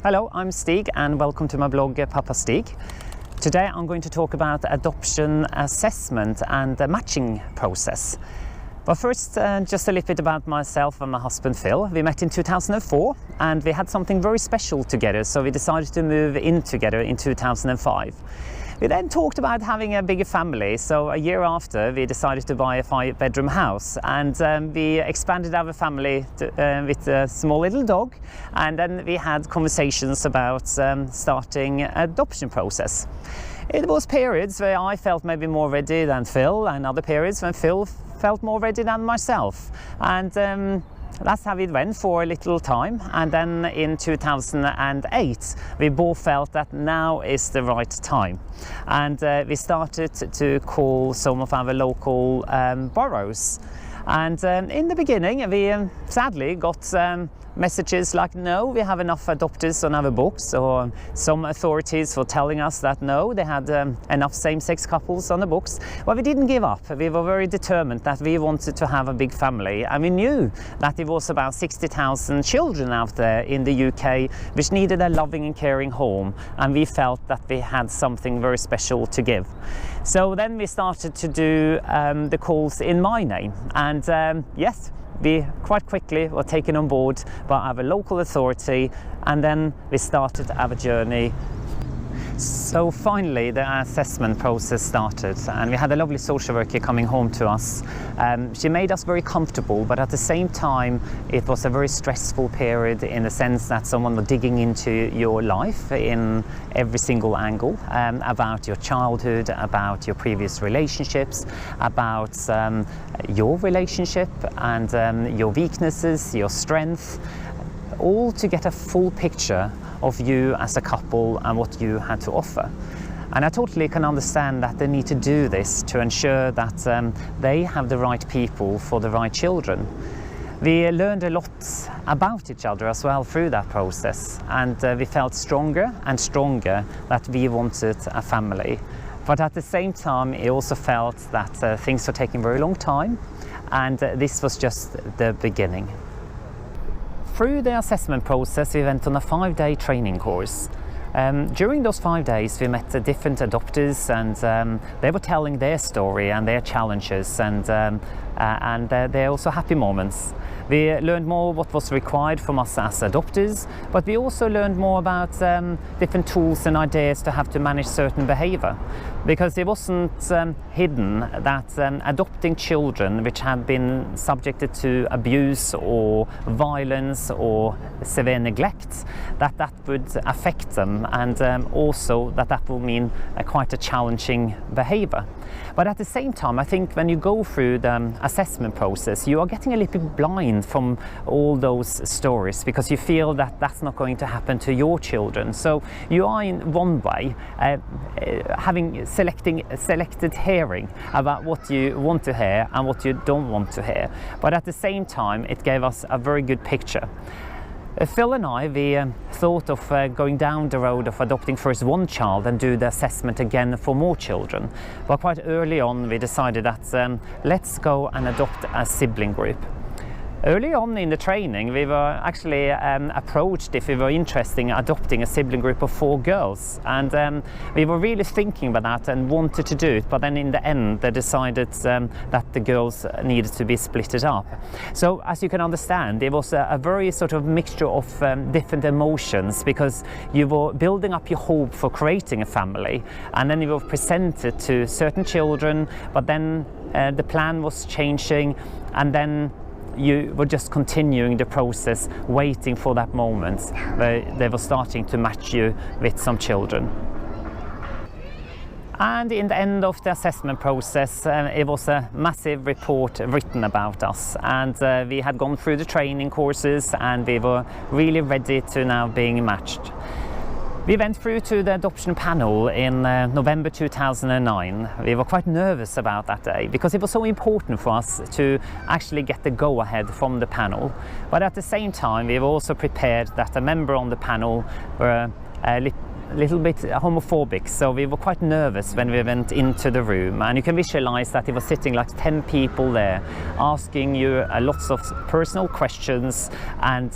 Hello, I'm Stig and welcome to my blog Papa Stig. Today I'm going to talk about adoption assessment and the matching process. But first, just a little bit about myself and my husband Phill. We met in 2004 and we had something very special together, so we decided to move in together in 2005. We then talked about having a bigger family, so a year after we decided to buy a 5-bedroom house, and we expanded our family with a small little dog, and then we had conversations about starting an adoption process. It was periods where I felt maybe more ready than Phill, and other periods when Phill felt more ready than myself. And that's how it went for a little time, and then in 2008 we both felt that now is the right time, and we started to call some of our local boroughs. And in the beginning we sadly got messages like, no, we have enough adopters on our books, or some authorities were telling us that no, they had enough same-sex couples on the books. Well, we didn't give up. We were very determined that we wanted to have a big family, and we knew that there was about 60,000 children out there in the UK which needed a loving and caring home, and we felt that we had something very special to give. So then we started to do the calls in my name, and yes, we quite quickly were taken on board by our local authority, and then we started our journey. So finally the assessment process started, and we had a lovely social worker coming home to us. She made us very comfortable, but at the same time it was a very stressful period, in the sense that someone was digging into your life in every single angle, about your childhood, about your previous relationships, about your relationship, and your weaknesses, your strength, all to get a full picture of you as a couple and what you had to offer. And I totally can understand that they need to do this to ensure that they have the right people for the right children. We learned a lot about each other as well through that process, and we felt stronger and stronger that we wanted a family. But at the same time, I also felt that things were taking a very long time, and this was just the beginning. Through the assessment process, we went on a 5-day training course. During those 5 days, we met different adopters, and they were telling their story and their challenges, and their also happy moments. We learned more what was required from us as adopters, but we also learned more about different tools and ideas to have to manage certain behavior. Because it wasn't hidden that adopting children which had been subjected to abuse or violence or severe neglect, that would affect them, and also that will mean quite a challenging behavior. But at the same time, I think when you go through the assessment process, you are getting a little bit blind from all those stories, because you feel that that's not going to happen to your children. So you are in one way having selected hearing about what you want to hear and what you don't want to hear. But at the same time, it gave us a very good picture. Phill and I, we thought of going down the road of adopting first one child and do the assessment again for more children. But quite early on we decided that let's go and adopt a sibling group. Early on in the training, we were actually approached if we were interested in adopting a sibling group of 4 girls, and we were really thinking about that and wanted to do it, but then in the end they decided that the girls needed to be splitted up. So as you can understand, it was a very sort of mixture of different emotions, because you were building up your hope for creating a family, and then you were presented to certain children, but then the plan was changing, and then you were just continuing the process, waiting for that moment where they were starting to match you with some children. And in the end of the assessment process, it was a massive report written about us, and we had gone through the training courses, and we were really ready to now being matched. We went through to the adoption panel in November 2009. We were quite nervous about that day, because it was so important for us to actually get the go-ahead from the panel. But at the same time, we were also prepared that a member on the panel were a little bit homophobic, so we were quite nervous when we went into the room, and you can visualize that it was sitting like 10 people there asking you lots of personal questions, and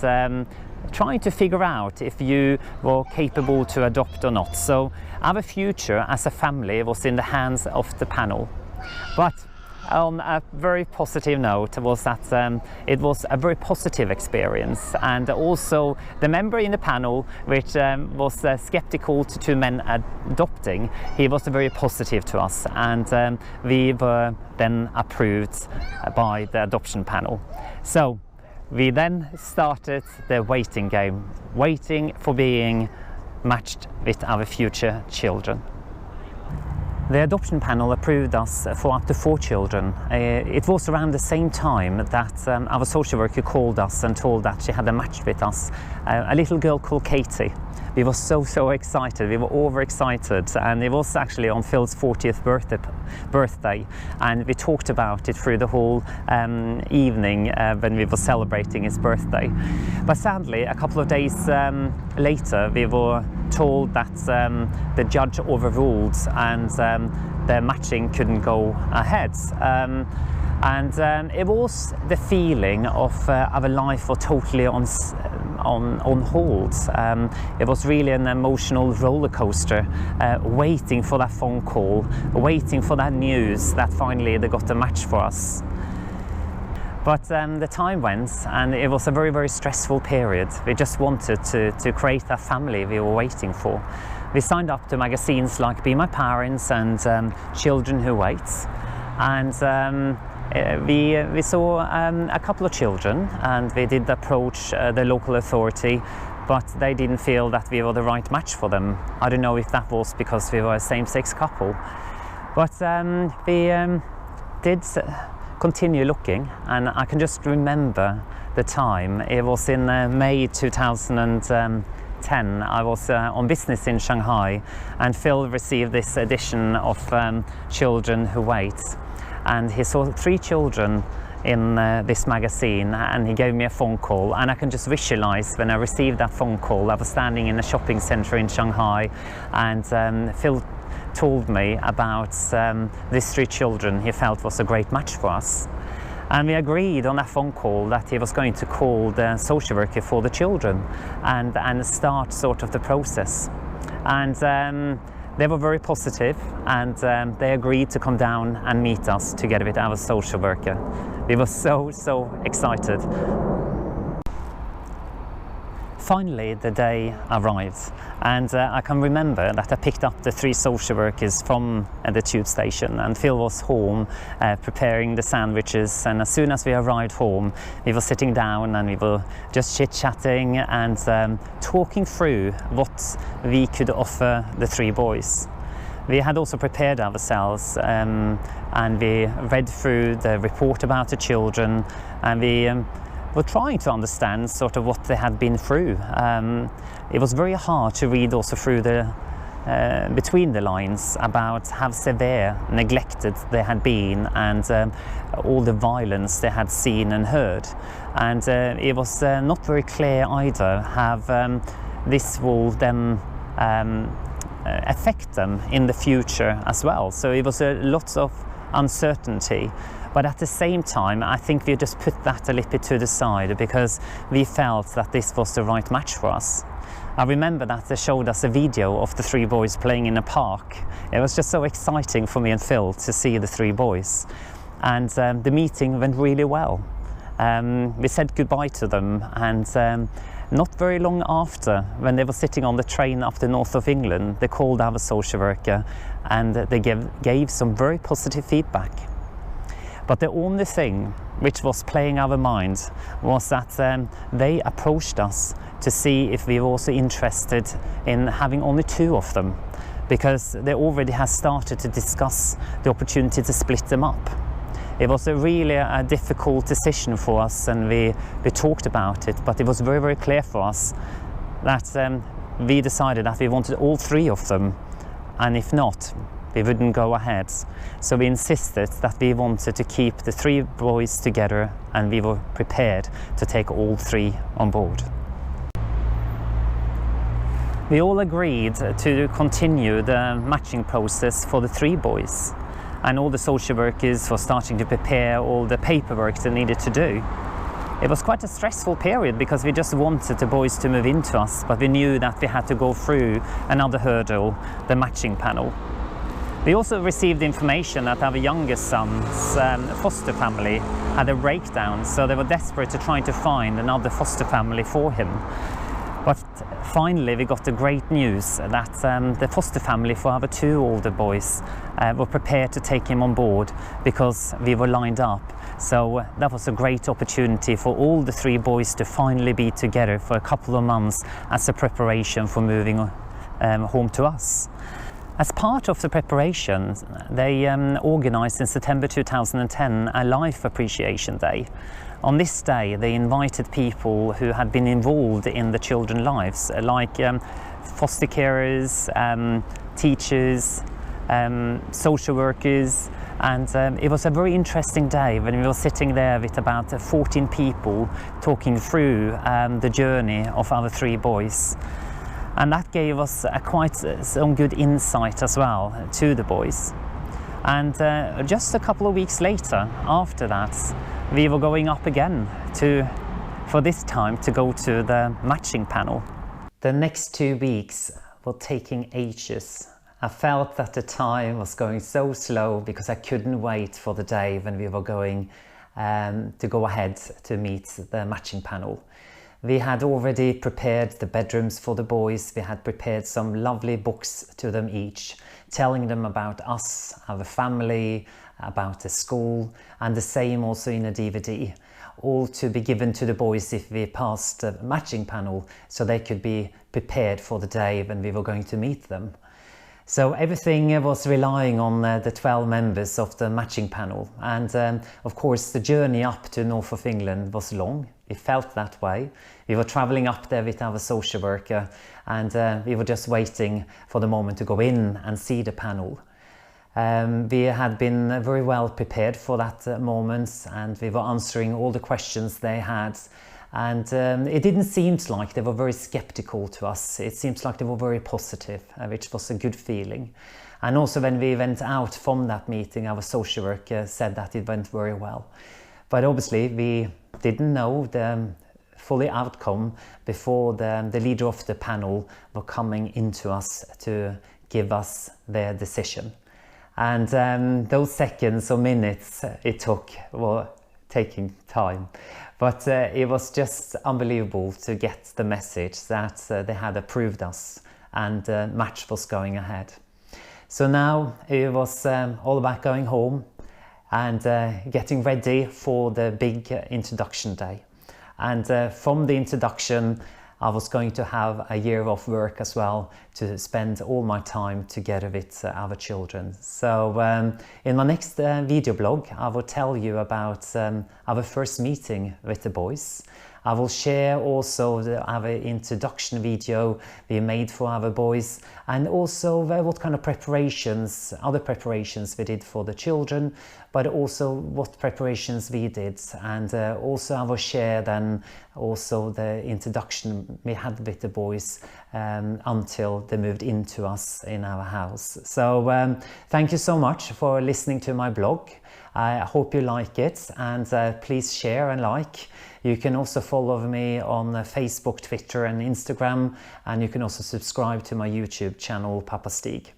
trying to figure out if you were capable to adopt or not. So our future as a family was in the hands of the panel. But on a very positive note was that it was a very positive experience, and also the member in the panel which was skeptical to men adopting, he was very positive to us, and we were then approved by the adoption panel. So we then started the waiting game, waiting for being matched with our future children. The adoption panel approved us for up to 4 children. It was around the same time that our social worker called us and told that she had a match with us, a little girl called Katie. We were so excited, we were overexcited, and it was actually on Phil's 40th birthday, and we talked about it through the whole evening when we were celebrating his birthday. But sadly, a couple of days later, we were told that the judge overruled and the matching couldn't go ahead. It was the feeling of our life was totally on hold. It was really an emotional roller coaster, waiting for that phone call, waiting for that news that finally they got a match for us. But the time went, and it was a very stressful period. We just wanted to create that family we were waiting for. We signed up to magazines like Be My Parents and Children Who Wait, and we saw a couple of children, and we did approach the local authority, but they didn't feel that we were the right match for them. I don't know if that was because we were a same-sex couple, but we did continue looking, and I can just remember the time. It was in May 2010. I was on business in Shanghai, and Phill received this edition of Children Who Wait, and he saw 3 children in this magazine, and he gave me a phone call, and I can just visualize when I received that phone call. I was standing in a shopping center in Shanghai, and Phill told me about these 3 children he felt was a great match for us. And we agreed on that phone call that he was going to call the social worker for the children and start sort of the process. And they were very positive, and they agreed to come down and meet us together with our social worker. We were so excited. Finally, the day arrived, and I can remember that I picked up the 3 social workers from the tube station, and Phill was home preparing the sandwiches, and as soon as we arrived home, we were sitting down and we were just chit-chatting and talking through what we could offer the 3 boys. We had also prepared ourselves, and we read through the report about the children, and we were trying to understand sort of what they had been through. It was very hard to read also through the between the lines about how severe neglected they had been, and all the violence they had seen and heard. And it was not very clear either how this will then affect them in the future as well. So it was lots of uncertainty. But at the same time, I think we just put that a little bit to the side because we felt that this was the right match for us. I remember that they showed us a video of the 3 boys playing in a park. It was just so exciting for me and Phill to see the 3 boys. And the meeting went really well. We said goodbye to them, and not very long after, when they were sitting on the train up the north of England, they called our social worker, and they gave some very positive feedback. But the only thing which was playing our minds was that they approached us to see if we were also interested in having only 2 of them, because they already had started to discuss the opportunity to split them up. It was really a difficult decision for us, and we talked about it, but it was very clear for us that we decided that we wanted all 3 of them, and if not, we wouldn't go ahead. So we insisted that we wanted to keep the 3 boys together, and we were prepared to take all 3 on board. We all agreed to continue the matching process for the 3 boys, and all the social workers were starting to prepare all the paperwork they needed to do. It was quite a stressful period because we just wanted the boys to move into us, but we knew that we had to go through another hurdle, the matching panel. We also received information that our youngest son's foster family had a breakdown, so they were desperate to try to find another foster family for him. But finally we got the great news that the foster family for our 2 older boys were prepared to take him on board because we were lined up. So that was a great opportunity for all the 3 boys to finally be together for a couple of months as a preparation for moving home to us. As part of the preparation, they organised in September 2010 a Life Appreciation Day. On this day, they invited people who had been involved in the children's lives, like foster carers, teachers, social workers, and it was a very interesting day when we were sitting there with about 14 people talking through the journey of our 3 boys. And that gave us quite some good insight as well to the boys. And just a couple of weeks later, after that, we were going up again for this time to go to the matching panel. The next 2 weeks were taking ages. I felt that the time was going so slow because I couldn't wait for the day when we were going to go ahead to meet the matching panel. We had already prepared the bedrooms for the boys. We had prepared some lovely books to them each, telling them about us, our family, about the school, and the same also in a DVD, all to be given to the boys if we passed the matching panel, so they could be prepared for the day when we were going to meet them. So everything was relying on the 12 members of the matching panel, and of course the journey up to north of England was long. It felt that way. We were travelling up there with our social worker, and we were just waiting for the moment to go in and see the panel. We had been very well prepared for that moment, and we were answering all the questions they had. And it didn't seem like they were very skeptical to us. It seems like they were very positive, which was a good feeling. And also when we went out from that meeting, our social worker said that it went very well. But obviously we didn't know the full outcome before the leader of the panel were coming into us to give us their decision. And those seconds or minutes it took were taking time. But it was just unbelievable to get the message that they had approved us and the match was going ahead. So now it was all about going home and getting ready for the big introduction day. And from the introduction, I was going to have a year of work as well to spend all my time together with our children. So in my next video blog, I will tell you about our first meeting with the boys. I will share also our introduction video we made for our boys, and also what kind of preparations, other preparations we did for the children, but also what preparations we did. And also I will share then also the introduction we had with the boys until they moved into us in our house. So thank you so much for listening to my blog. I hope you like it, and please share and like. You can also follow me on Facebook, Twitter and Instagram, and you can also subscribe to my YouTube channel, Papa Stig.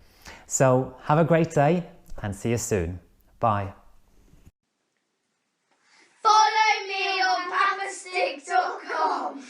So have a great day and see you soon. Bye. Follow me on papastig.com.